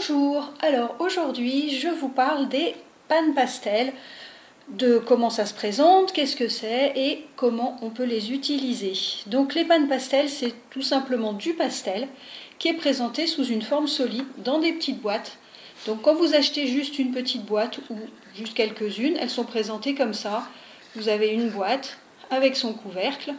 Bonjour, alors aujourd'hui je vous parle des pannes pastel, de comment ça se présente, qu'est-ce que c'est et comment on peut les utiliser. Donc les pannes pastel, c'est tout simplement du pastel qui est présenté sous une forme solide dans des petites boîtes. Donc quand vous achetez juste une petite boîte ou juste quelques-unes, elles sont présentées comme ça. Vous avez une boîte avec son couvercle.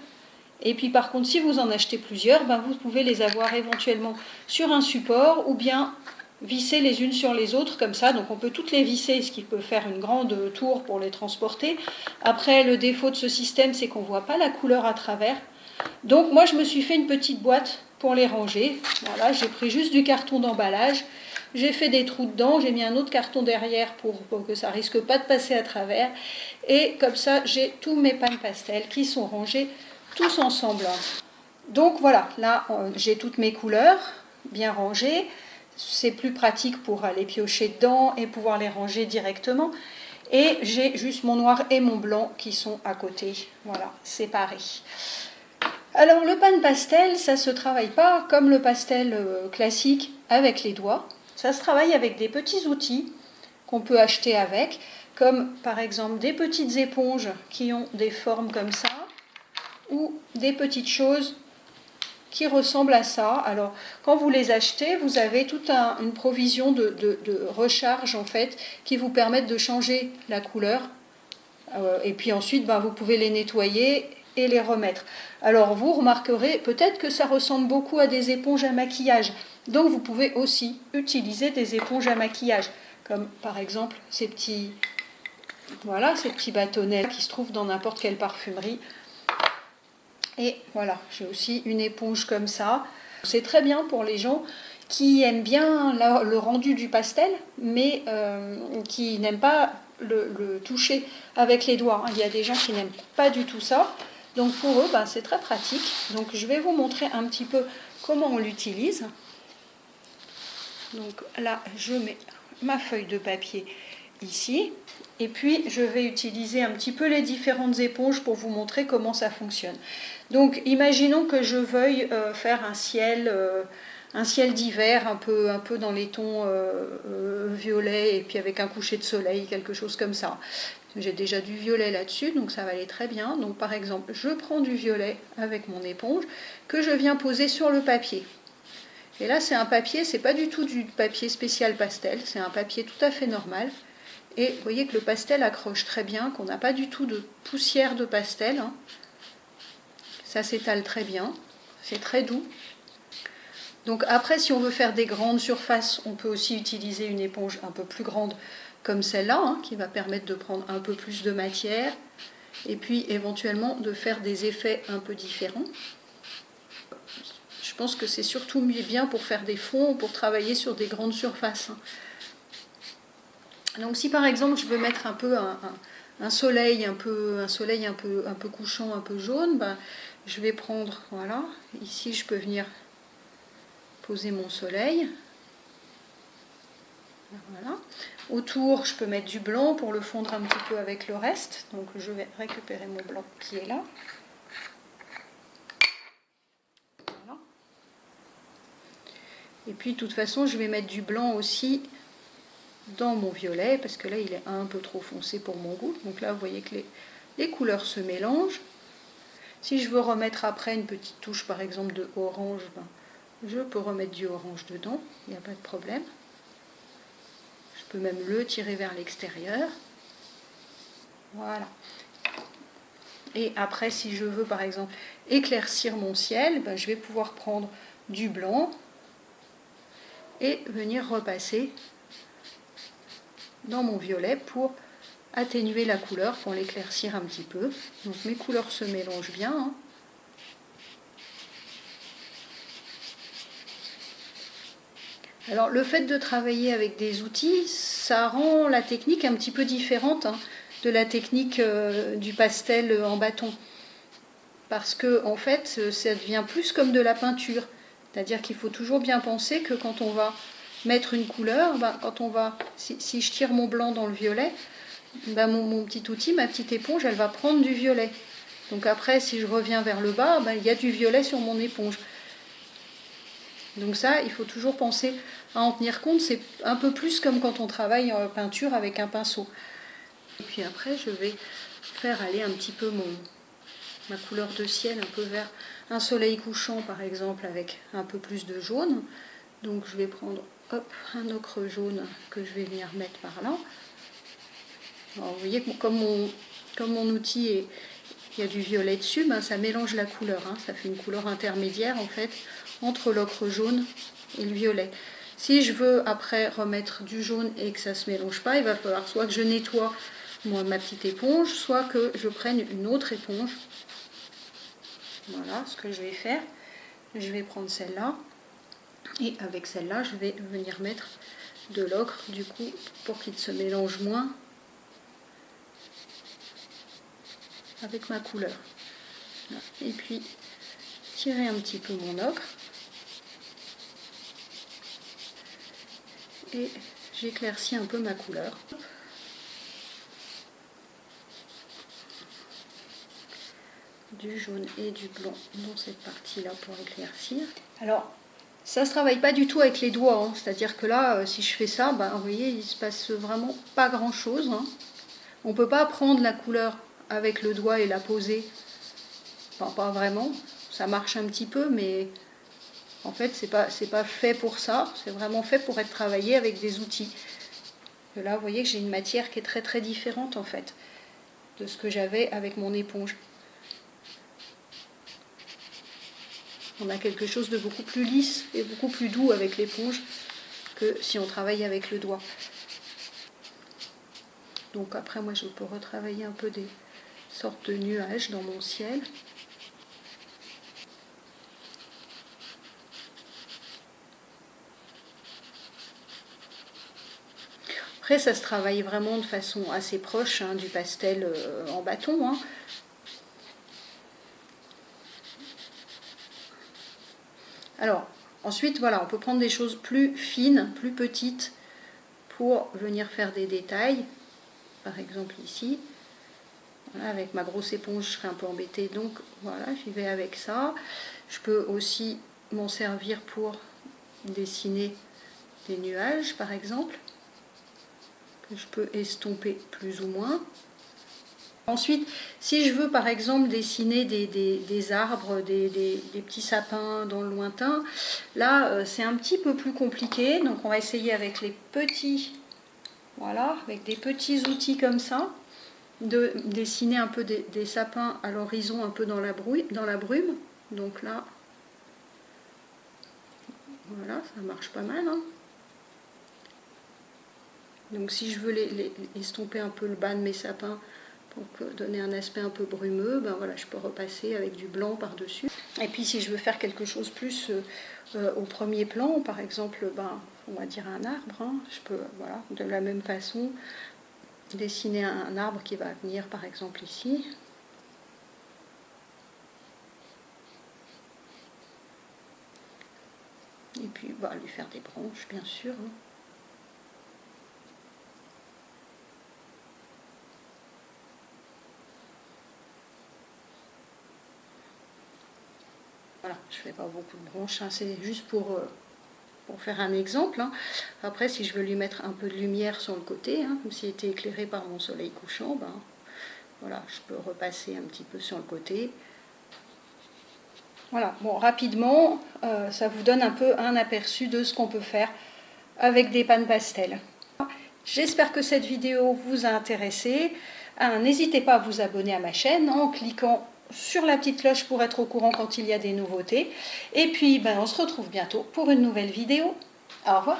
Et puis par contre, si vous en achetez plusieurs, vous pouvez les avoir éventuellement sur un support ou bien visser les unes sur les autres comme ça. Donc on peut toutes les visser, ce qui peut faire une grande tour pour les transporter. Après, le défaut de ce système, c'est qu'on ne voit pas la couleur à travers. Donc moi, je me suis fait une petite boîte pour les ranger. Voilà, j'ai pris juste du carton d'emballage. J'ai fait des trous dedans, j'ai mis un autre carton derrière pour que ça risque pas de passer à travers. Et comme ça, j'ai tous mes pannes pastel qui sont rangés tous ensemble. Donc voilà, là j'ai toutes mes couleurs bien rangées. C'est plus pratique pour aller piocher dedans et pouvoir les ranger directement. Et j'ai juste mon noir et mon blanc qui sont à côté, voilà, séparés. Alors le pan pastel, ça ne se travaille pas comme le pastel classique avec les doigts. Ça se travaille avec des petits outils qu'on peut acheter avec, comme par exemple des petites éponges qui ont des formes comme ça, ou des petites choses qui ressemblent à ça. Alors, quand vous les achetez, vous avez toute une provision de recharge en fait qui vous permettent de changer la couleur. Et puis ensuite, vous pouvez les nettoyer et les remettre. Alors, vous remarquerez peut-être que ça ressemble beaucoup à des éponges à maquillage. Donc, vous pouvez aussi utiliser des éponges à maquillage, comme par exemple ces petits bâtonnets qui se trouvent dans n'importe quelle parfumerie. Et voilà, j'ai aussi une éponge comme ça. C'est très bien pour les gens qui aiment bien le rendu du pastel, mais qui n'aiment pas le toucher avec les doigts. Il y a des gens qui n'aiment pas du tout ça. Donc pour eux, c'est très pratique. Donc je vais vous montrer un petit peu comment on l'utilise. Donc là, je mets ma feuille de papier ici. Et puis, je vais utiliser un petit peu les différentes éponges pour vous montrer comment ça fonctionne. Donc, imaginons que je veuille faire un ciel d'hiver, un peu dans les tons violets, et puis avec un coucher de soleil, quelque chose comme ça. J'ai déjà du violet là-dessus, donc ça va aller très bien. Donc, par exemple, je prends du violet avec mon éponge que je viens poser sur le papier. Et là, c'est un papier, c'est pas du tout du papier spécial pastel, c'est un papier tout à fait normal. Et vous voyez que le pastel accroche très bien, qu'on n'a pas du tout de poussière de pastel. Ça s'étale très bien, c'est très doux. Donc après, si on veut faire des grandes surfaces, on peut aussi utiliser une éponge un peu plus grande comme celle-là, qui va permettre de prendre un peu plus de matière. Et puis éventuellement de faire des effets un peu différents. Je pense que c'est surtout bien pour faire des fonds, pour travailler sur des grandes surfaces. Donc si par exemple je veux mettre un peu un soleil un peu couchant, un peu jaune, je vais prendre, voilà, ici je peux venir poser mon soleil. Voilà. Autour, je peux mettre du blanc pour le fondre un petit peu avec le reste. Donc je vais récupérer mon blanc qui est là. Voilà. Et puis de toute façon, je vais mettre du blanc aussi dans mon violet, parce que là il est un peu trop foncé pour mon goût. Donc là vous voyez que les couleurs se mélangent. Si je veux remettre après une petite touche par exemple de orange, je peux remettre du orange dedans, il n'y a pas de problème. Je peux même le tirer vers l'extérieur. Voilà. Et après, si je veux par exemple éclaircir mon ciel, je vais pouvoir prendre du blanc et venir repasser dans mon violet pour atténuer la couleur, pour l'éclaircir un petit peu. Donc mes couleurs se mélangent bien. Alors le fait de travailler avec des outils, ça rend la technique un petit peu différente de la technique du pastel en bâton. Parce que en fait, ça devient plus comme de la peinture. C'est-à-dire qu'il faut toujours bien penser que quand on va mettre une couleur, si je tire mon blanc dans le violet, mon petit outil, ma petite éponge, elle va prendre du violet. Donc après, si je reviens vers le bas, il y a du violet sur mon éponge. Donc ça, il faut toujours penser à en tenir compte. C'est un peu plus comme quand on travaille en peinture avec un pinceau. Et puis après, je vais faire aller un petit peu ma couleur de ciel un peu vers un soleil couchant, par exemple, avec un peu plus de jaune. Donc je vais prendre un ocre jaune que je vais venir mettre par là. Alors, vous voyez que comme mon outil il y a du violet dessus, ben, ça mélange la couleur. Hein. Ça fait une couleur intermédiaire en fait entre l'ocre jaune et le violet. Si je veux après remettre du jaune et que ça ne se mélange pas, il va falloir soit que je nettoie ma petite éponge, soit que je prenne une autre éponge. Voilà ce que je vais faire. Je vais prendre celle-là et avec celle-là, je vais venir mettre de l'ocre du coup pour qu'il se mélange moins avec ma couleur. Et puis tirer un petit peu mon ocre et j'éclaircis un peu ma couleur. Du jaune et du blanc dans cette partie-là pour éclaircir. Alors, ça ne se travaille pas du tout avec les doigts, hein. C'est-à-dire que là, si je fais ça, ben, vous voyez, il ne se passe vraiment pas grand-chose. Hein. On ne peut pas prendre la couleur avec le doigt et la poser. Enfin, pas vraiment. Ça marche un petit peu, mais en fait, c'est pas fait pour ça. C'est vraiment fait pour être travaillé avec des outils. Et là, vous voyez que j'ai une matière qui est très très différente, en fait, de ce que j'avais avec mon éponge. On a quelque chose de beaucoup plus lisse et beaucoup plus doux avec l'éponge que si on travaille avec le doigt. Donc après, moi, je peux retravailler un peu des sortes de nuages dans mon ciel. Après, ça se travaille vraiment de façon assez proche hein, du pastel en bâton. Hein. Alors, ensuite, voilà, on peut prendre des choses plus fines, plus petites, pour venir faire des détails. Par exemple ici, voilà, avec ma grosse éponge, je serais un peu embêtée, donc voilà, j'y vais avec ça. Je peux aussi m'en servir pour dessiner des nuages, par exemple, que je peux estomper plus ou moins. Ensuite, si je veux par exemple dessiner des arbres, des petits sapins dans le lointain, là c'est un petit peu plus compliqué. Donc on va essayer avec les petits, voilà, avec des petits outils comme ça, de dessiner un peu des sapins à l'horizon, un peu dans la brume. Donc là, voilà, ça marche pas mal. Hein. Donc si je veux les estomper un peu le bas de mes sapins, pour donner un aspect un peu brumeux, ben voilà, je peux repasser avec du blanc par-dessus. Et puis si je veux faire quelque chose plus au premier plan, par exemple, ben, on va dire un arbre, hein, je peux voilà, de la même façon dessiner un arbre qui va venir par exemple ici. Et puis bah, lui faire des branches bien sûr. Hein. Voilà, je ne fais pas beaucoup de branches, hein, c'est juste pour faire un exemple. Hein. Après, si je veux lui mettre un peu de lumière sur le côté, hein, comme s'il était éclairé par mon soleil couchant, ben, voilà, je peux repasser un petit peu sur le côté. Voilà, bon, rapidement, ça vous donne un peu un aperçu de ce qu'on peut faire avec des pannes pastel. J'espère que cette vidéo vous a intéressé. N'hésitez pas à vous abonner à ma chaîne en cliquant sur la petite cloche pour être au courant quand il y a des nouveautés. Et puis, ben, on se retrouve bientôt pour une nouvelle vidéo. Au revoir.